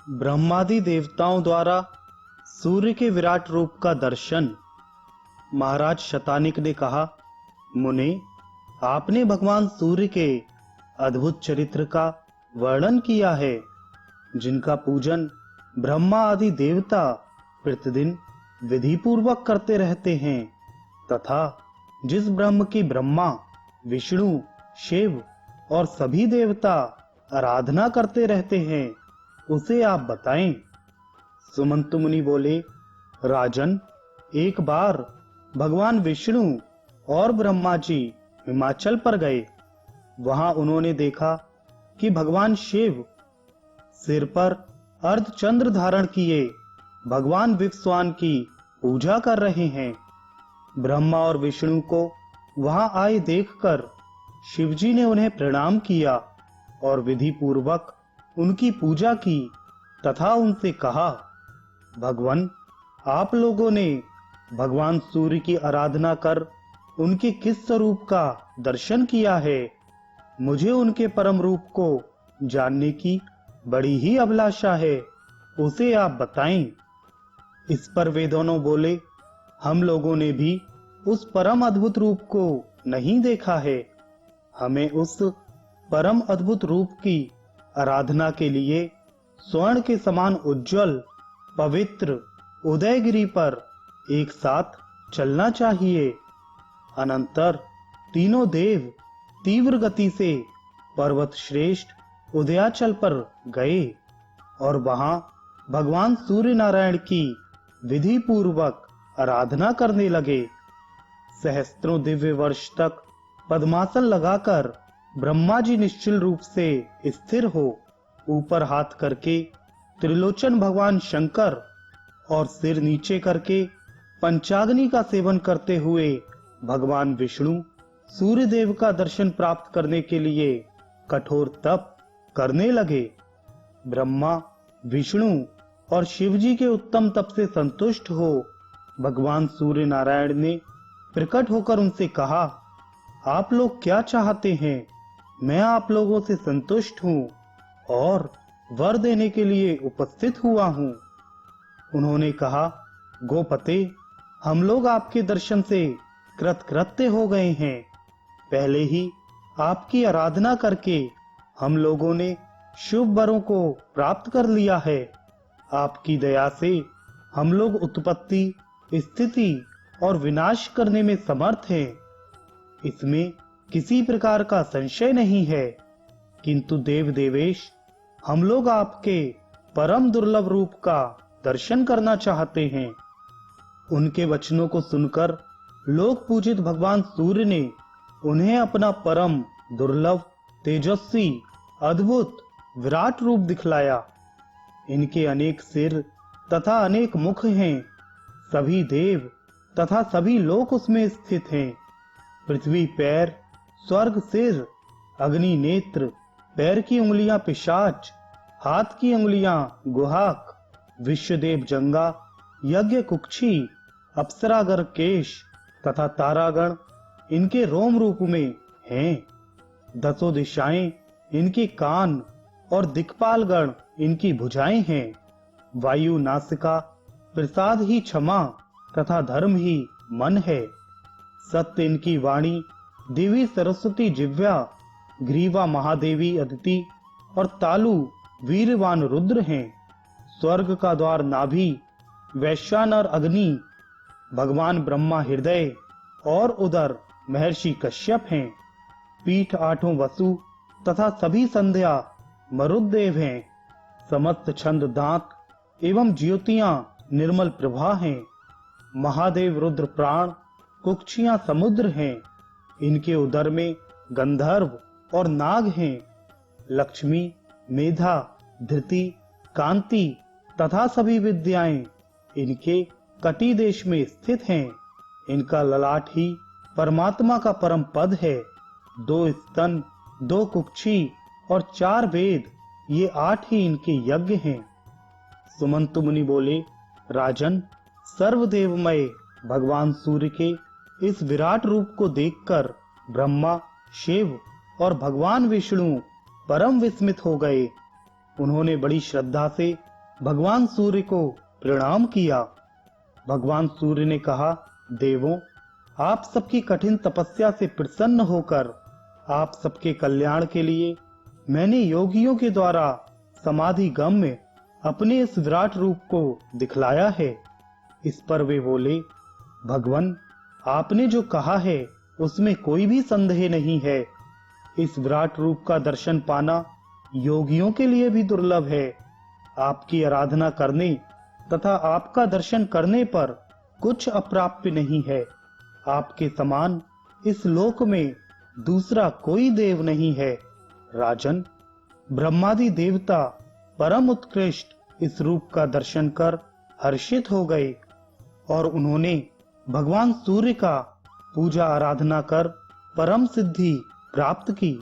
ब्रह्मादि देवताओं द्वारा सूर्य के विराट रूप का दर्शन। महाराज शतानिक ने कहा, मुने, आपने भगवान सूर्य के अद्भुत चरित्र का वर्णन किया है, जिनका पूजन ब्रह्मा आदि देवता प्रतिदिन विधि पूर्वक करते रहते हैं, तथा जिस ब्रह्म की ब्रह्मा, विष्णु, शिव और सभी देवता आराधना करते रहते हैं, उसे आप बताएं। सुमंत मुनि बोले, राजन, एक बार भगवान विष्णु और ब्रह्मा जी हिमाचल पर गए। वहां उन्होंने देखा कि भगवान शिव सिर पर अर्धचंद्र धारण किए भगवान विवस्वान की पूजा कर रहे हैं। ब्रह्मा और विष्णु को वहां आए देखकर शिवजी ने उन्हें प्रणाम किया और विधि पूर्वक उनकी पूजा की तथा उनसे कहा, भगवान, आप लोगों ने भगवान सूर्य की आराधना कर उनके किस स्वरूप का दर्शन किया है? मुझे उनके परम रूप को जानने की बड़ी ही अभिलाषा है, उसे आप बताएं। इस पर वे दोनों बोले, हम लोगों ने भी उस परम अद्भुत रूप को नहीं देखा है। हमें उस परम अद्भुत रूप की आराधना के लिए स्वर्ण के समान उज्जवल पवित्र उदयगिरी पर एक साथ चलना चाहिए। अनंतर तीनों देव तीव्र गति से पर्वत श्रेष्ठ उदयाचल पर गए और वहां भगवान सूर्य नारायण की विधि पूर्वक आराधना करने लगे। सहस्त्रों दिव्य वर्ष तक पद्मासन लगाकर ब्रह्मा जी निश्चल रूप से स्थिर हो ऊपर हाथ करके त्रिलोचन भगवान शंकर और सिर नीचे करके पंचाग्नि का सेवन करते हुए भगवान विष्णु सूर्य देव का दर्शन प्राप्त करने के लिए कठोर तप करने लगे। ब्रह्मा, विष्णु और शिवजी के उत्तम तप से संतुष्ट हो भगवान सूर्य नारायण ने प्रकट होकर उनसे कहा, आप लोग क्या चाहते हैं? मैं आप लोगों से संतुष्ट हूँ और वर देने के लिए उपस्थित हुआ हूँ। उन्होंने कहा, गोपते, हम लोग आपके दर्शन से कृतकृत्य हो गए हैं। पहले ही आपकी आराधना करके हम लोगों ने शुभ वरों को प्राप्त कर लिया है। आपकी दया से हम लोग उत्पत्ति, स्थिति और विनाश करने में समर्थ हैं। इसमें किसी प्रकार का संशय नहीं है। किंतु देव देवेश, हम लोग आपके परम दुर्लभ रूप का दर्शन करना चाहते हैं। उनके वचनों को सुनकर लोक पूजित भगवान सूर्य ने उन्हें अपना परम दुर्लभ, तेजस्वी, अद्भुत, विराट रूप दिखलाया। इनके अनेक सिर तथा अनेक मुख हैं। सभी देव तथा सभी लोक उसमें स्थित हैं। पृथ्वी पैर, स्वर्ग सिर, अग्नि नेत्र, पैर की उंगलियां पिशाच, हाथ की उंगलियां गुहाक, विश्वदेव जंगा, यज्ञ कुक्षी, अप्सरागर केश तथा तारागण इनके रोम रूप में हैं। दसों दिशाएं इनके कान और दिक्पालगण इनकी भुजाएं हैं। वायु नासिका, प्रसाद ही क्षमा तथा धर्म ही मन है। सत्य इनकी वाणी, देवी सरस्वती जिह्वा, ग्रीवा महादेवी अदिति और तालु वीरवान रुद्र हैं। स्वर्ग का द्वार नाभि, वैश्वानर अग्नि, भगवान ब्रह्मा हृदय और उदर महर्षि कश्यप हैं। पीठ आठों वसु तथा सभी संध्या मरुदेव हैं। समस्त छंद दांत एवं ज्योतियां निर्मल प्रभा हैं। महादेव रुद्र प्राण, कुक्षियां समुद्र हैं। इनके उदर में गंधर्व और नाग हैं। लक्ष्मी, मेधा, धृति, कांति तथा सभी विद्याएं इनके कटी देश में स्थित हैं। इनका ललाट ही परमात्मा का परम पद है। 2 स्तन, 2 कुक्षी और 4 वेद, ये 8 ही इनके यज्ञ हैं। सुमंत मुनि बोले, राजन, सर्वदेवमय भगवान सूर्य के इस विराट रूप को देखकर ब्रह्मा, शिव और भगवान विष्णु परम विस्मित हो गए। उन्होंने बड़ी श्रद्धा से भगवान सूर्य को प्रणाम किया। भगवान सूर्य ने कहा, देवों, आप सबकी कठिन तपस्या से प्रसन्न होकर आप सबके कल्याण के लिए मैंने योगियों के द्वारा समाधि गम्य अपने इस विराट रूप को दिखलाया है। इस पर वे बोले, भगवान, आपने जो कहा है उसमें कोई भी संदेह नहीं है। इस विराट रूप का दर्शन पाना योगियों के लिए भी दुर्लभ है। आपकी आराधना करने तथा आपका दर्शन करने पर कुछ अप्राप्य नहीं है। आपके समान इस लोक में दूसरा कोई देव नहीं है। राजन, ब्रह्मादि देवता परम उत्कृष्ट इस रूप का दर्शन कर हर्षित हो गए और उन्होंने भगवान सूर्य का पूजा आराधना कर परम सिद्धि प्राप्त की।